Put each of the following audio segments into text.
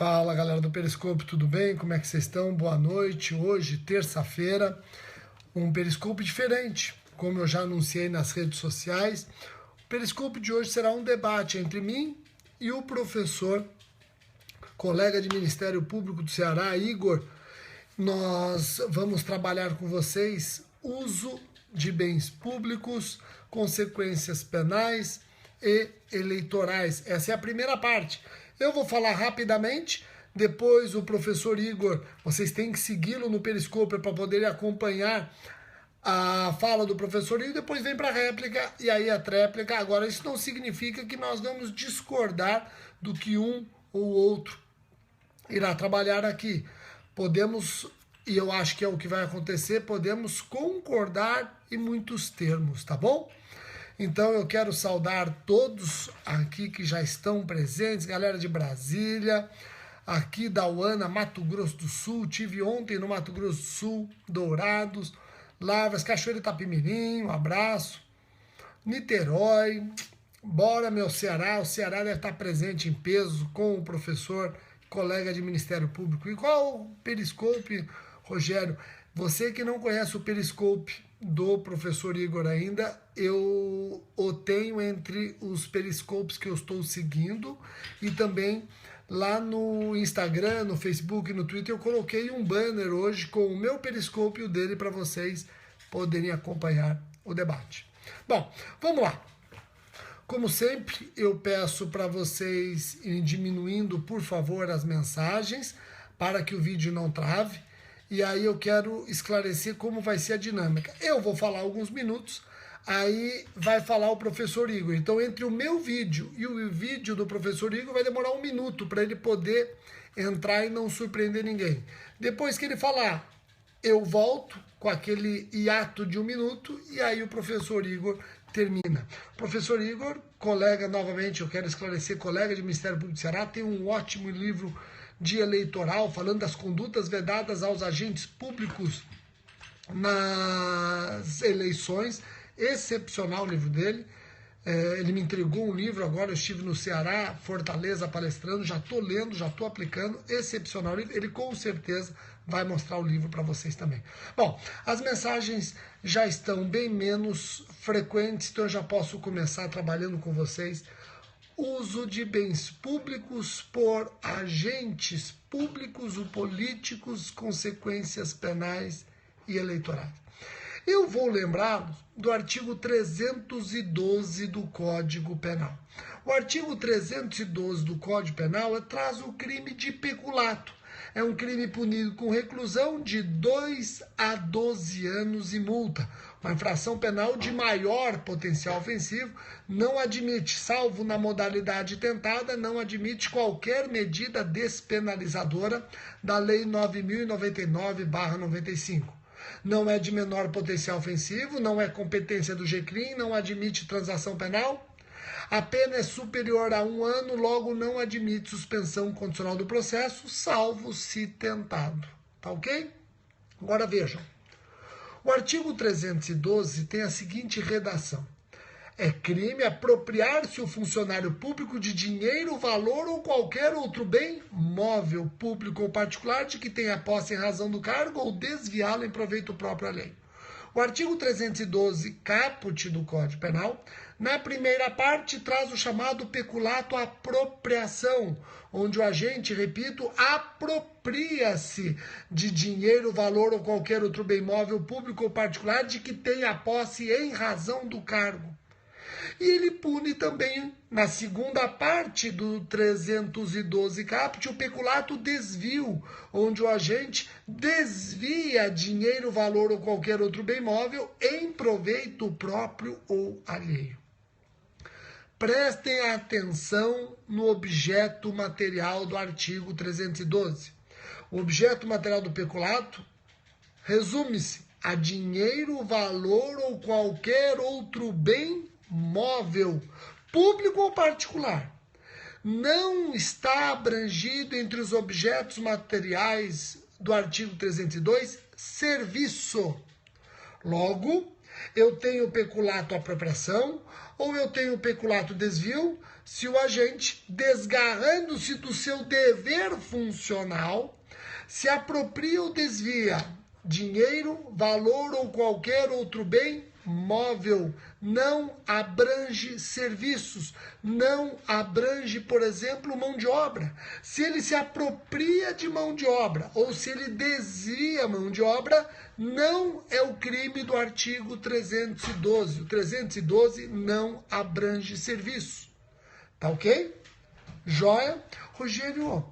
Fala galera do Periscope, tudo bem? Como é que vocês estão? Boa noite. Hoje, terça-feira, um Periscope diferente. Como eu já anunciei nas redes sociais, o Periscope de hoje será um debate entre mim e o professor, colega de Ministério Público do Ceará, Igor. Nós vamos trabalhar com vocês uso de bens públicos, consequências penais e eleitorais. Essa é a primeira parte. Eu vou falar rapidamente, depois o professor Igor, vocês têm que segui-lo no Periscope para poderem acompanhar a fala do professor Igor, depois vem para a réplica e aí a tréplica. Agora, isso não significa que nós vamos discordar do que um ou outro irá trabalhar aqui. Podemos, e eu acho que é o que vai acontecer, podemos concordar em muitos termos, tá bom? Então eu quero saudar todos aqui que já estão presentes, galera de Brasília, aqui da UANA, Mato Grosso do Sul, tive ontem no Mato Grosso do Sul, Dourados, Lavras, Cachoeira Itapemirim, um abraço, Niterói, bora meu Ceará, o Ceará deve estar presente em peso com o professor, colega de Ministério Público. E qual o Periscope, Rogério? Você que não conhece o Periscope do professor Igor ainda, eu o tenho entre os periscopes que eu estou seguindo e também lá no Instagram, no Facebook, no Twitter, eu coloquei um banner hoje com o meu periscope e o dele para vocês poderem acompanhar o debate. Bom, vamos lá. Como sempre, eu peço para vocês irem diminuindo, por favor, as mensagens para que o vídeo não trave. E aí eu quero esclarecer como vai ser a dinâmica. Eu vou falar alguns minutos, aí vai falar o professor Igor. Então, entre o meu vídeo e o vídeo do professor Igor, vai demorar 1 minuto para ele poder entrar e não surpreender ninguém. Depois que ele falar, eu volto com aquele hiato de 1 minuto e aí o professor Igor termina. Professor Igor, colega, novamente, eu quero esclarecer, colega de Ministério Público do Ceará, tem um ótimo livro de eleitoral, falando das condutas vedadas aos agentes públicos nas eleições. Excepcional o livro dele. Ele me entregou um livro agora, eu estive no Ceará, Fortaleza, palestrando, já estou lendo, já estou aplicando. Excepcional livro, ele com certeza vai mostrar o livro para vocês também. Bom, as mensagens já estão bem menos frequentes, então eu já posso começar trabalhando com vocês. Uso de bens públicos por agentes públicos ou políticos, consequências penais e eleitorais. Eu vou lembrá-los do artigo 312 do Código Penal. O artigo 312 do Código Penal traz o crime de peculato. É um crime punido com reclusão de 2 a 12 anos e multa. Uma infração penal de maior potencial ofensivo, não admite, salvo na modalidade tentada, não admite qualquer medida despenalizadora da Lei 9.099/95. Não é de menor potencial ofensivo, não é competência do GCRIM, não admite transação penal. A pena é superior a 1 ano, logo não admite suspensão condicional do processo, salvo se tentado. Tá ok? Agora vejam. O artigo 312 tem a seguinte redação. É crime apropriar-se o funcionário público de dinheiro, valor ou qualquer outro bem, móvel, público ou particular, de que tenha posse em razão do cargo ou desviá-lo em proveito próprio à lei. O artigo 312, caput do Código Penal, na primeira parte traz o chamado peculato apropriação, onde o agente, repito, apropria-se de dinheiro, valor ou qualquer outro bem móvel, público ou particular de que tenha posse em razão do cargo. E ele pune também, na segunda parte do 312 caput, o peculato desvio, onde o agente desvia dinheiro, valor ou qualquer outro bem móvel em proveito próprio ou alheio. Prestem atenção no objeto material do artigo 312. O objeto material do peculato resume-se a dinheiro, valor ou qualquer outro bem móvel, público ou particular. Não está abrangido entre os objetos materiais do artigo 302 serviço. Logo, Eu tenho peculato apropriação ou eu tenho peculato desvio se o agente, desgarrando-se do seu dever funcional, se apropria ou desvia dinheiro, valor ou qualquer outro bem móvel, não abrange serviços, não abrange, por exemplo, mão de obra. Se ele se apropria de mão de obra ou se ele desvia mão de obra, não é o crime do artigo 312. O 312 não abrange serviço. Tá ok? Joia? Rogério,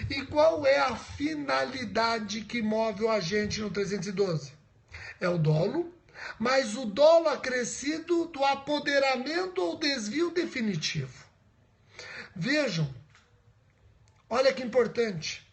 e qual é a finalidade que move o agente no 312? É o dolo, mas o dolo acrescido do apoderamento ou desvio definitivo. Vejam, olha que importante.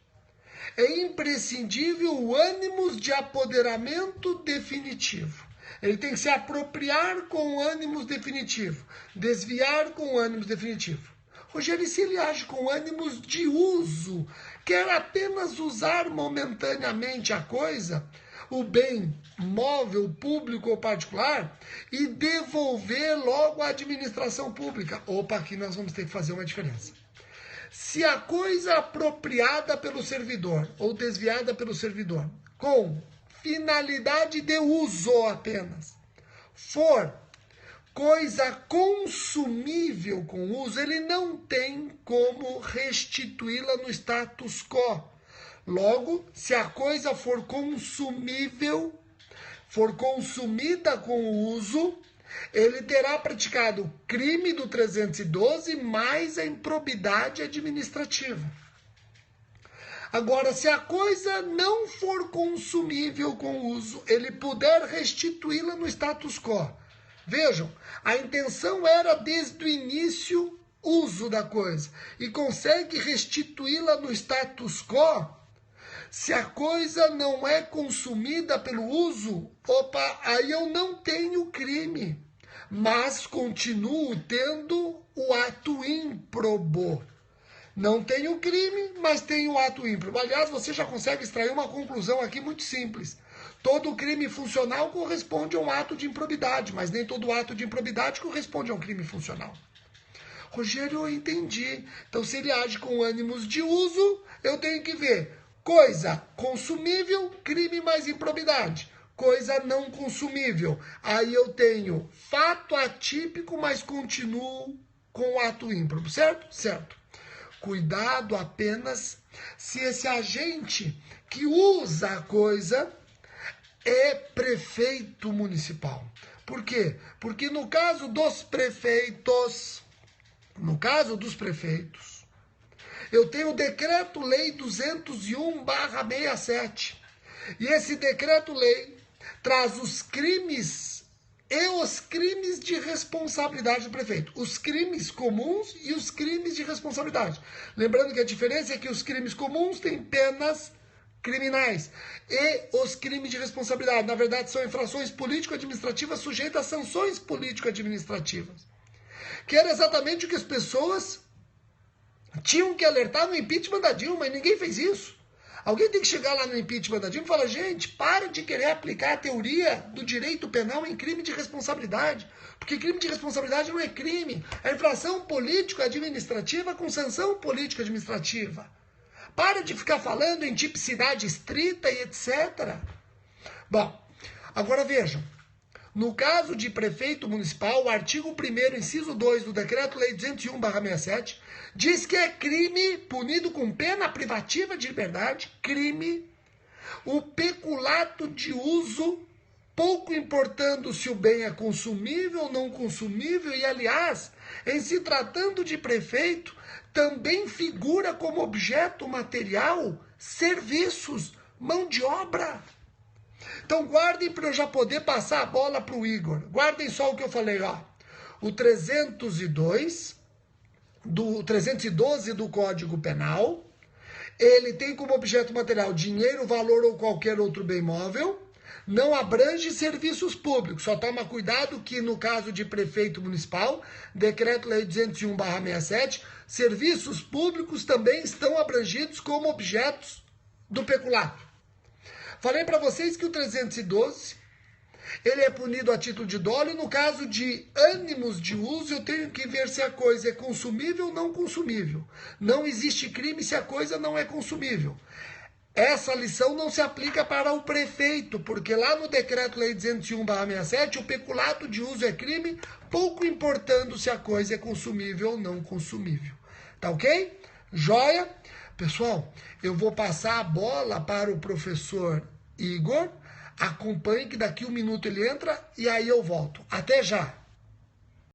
É imprescindível o ânimos de apoderamento definitivo. Ele tem que se apropriar com o ânimos definitivo, desviar com o ânimos definitivo. Rogério, e se ele age com ânimos de uso, quer apenas usar momentaneamente a coisa, o bem móvel, público ou particular, e devolver logo à administração pública? Opa, aqui nós vamos ter que fazer uma diferença. Se a coisa apropriada pelo servidor ou desviada pelo servidor, com finalidade de uso apenas, for coisa consumível com uso, ele não tem como restituí-la no status quo. Logo, se a coisa for consumível, for consumida com o uso, ele terá praticado o crime do 312 mais a improbidade administrativa. Agora, se a coisa não for consumível com uso, ele puder restituí-la no status quo. Vejam, a intenção era desde o início uso da coisa e consegue restituí-la no status quo. Se a coisa não é consumida pelo uso, opa, aí eu não tenho crime, mas continuo tendo o ato ímprobo. Não tenho crime, mas tenho o ato ímprobo. Aliás, você já consegue extrair uma conclusão aqui muito simples. Todo crime funcional corresponde a um ato de improbidade, mas nem todo ato de improbidade corresponde a um crime funcional. Rogério, eu entendi. Então, se ele age com ânimos de uso, eu tenho que ver coisa consumível, crime mais improbidade. Coisa não consumível. Aí eu tenho fato atípico, mas continuo com o ato ímprobo, certo? Certo. Cuidado apenas se esse agente que usa a coisa é prefeito municipal. Por quê? Porque no caso dos prefeitos, eu tenho o Decreto-Lei 201/67. E esse Decreto-Lei traz os crimes e os crimes de responsabilidade do prefeito. Os crimes comuns e os crimes de responsabilidade. Lembrando que a diferença é que os crimes comuns têm penas criminais. E os crimes de responsabilidade, na verdade, são infrações político-administrativas sujeitas a sanções político-administrativas. Que era exatamente o que as pessoas tinham que alertar no impeachment da Dilma, e ninguém fez isso. Alguém tem que chegar lá no impeachment da Dilma e falar, gente, para de querer aplicar a teoria do direito penal em crime de responsabilidade. Porque crime de responsabilidade não é crime. É infração político-administrativa com sanção político-administrativa. Para de ficar falando em tipicidade estrita e etc. Bom, agora vejam. No caso de prefeito municipal, o artigo 1º, inciso 2 do Decreto-Lei 201/67, diz que é crime punido com pena privativa de liberdade, crime, o peculato de uso, pouco importando se o bem é consumível ou não consumível, e aliás, em se tratando de prefeito, também figura como objeto material serviços, mão de obra. Então guardem para eu já poder passar a bola para o Igor. Guardem só o que eu falei, ó. O 312 do Código Penal, ele tem como objeto material dinheiro, valor ou qualquer outro bem móvel, não abrange serviços públicos. Só toma cuidado que no caso de prefeito municipal, Decreto-Lei 201/67, serviços públicos também estão abrangidos como objetos do peculato. Falei para vocês que o 312 ele é punido a título de dolo, e no caso de ânimos de uso, eu tenho que ver se a coisa é consumível ou não consumível. Não existe crime se a coisa não é consumível. Essa lição não se aplica para o prefeito, porque lá no Decreto-Lei 201/67, o peculato de uso é crime, pouco importando se a coisa é consumível ou não consumível. Tá ok? Joia? Pessoal, eu vou passar a bola para o professor Igor. Acompanhe que daqui 1 minuto ele entra e aí eu volto. Até já!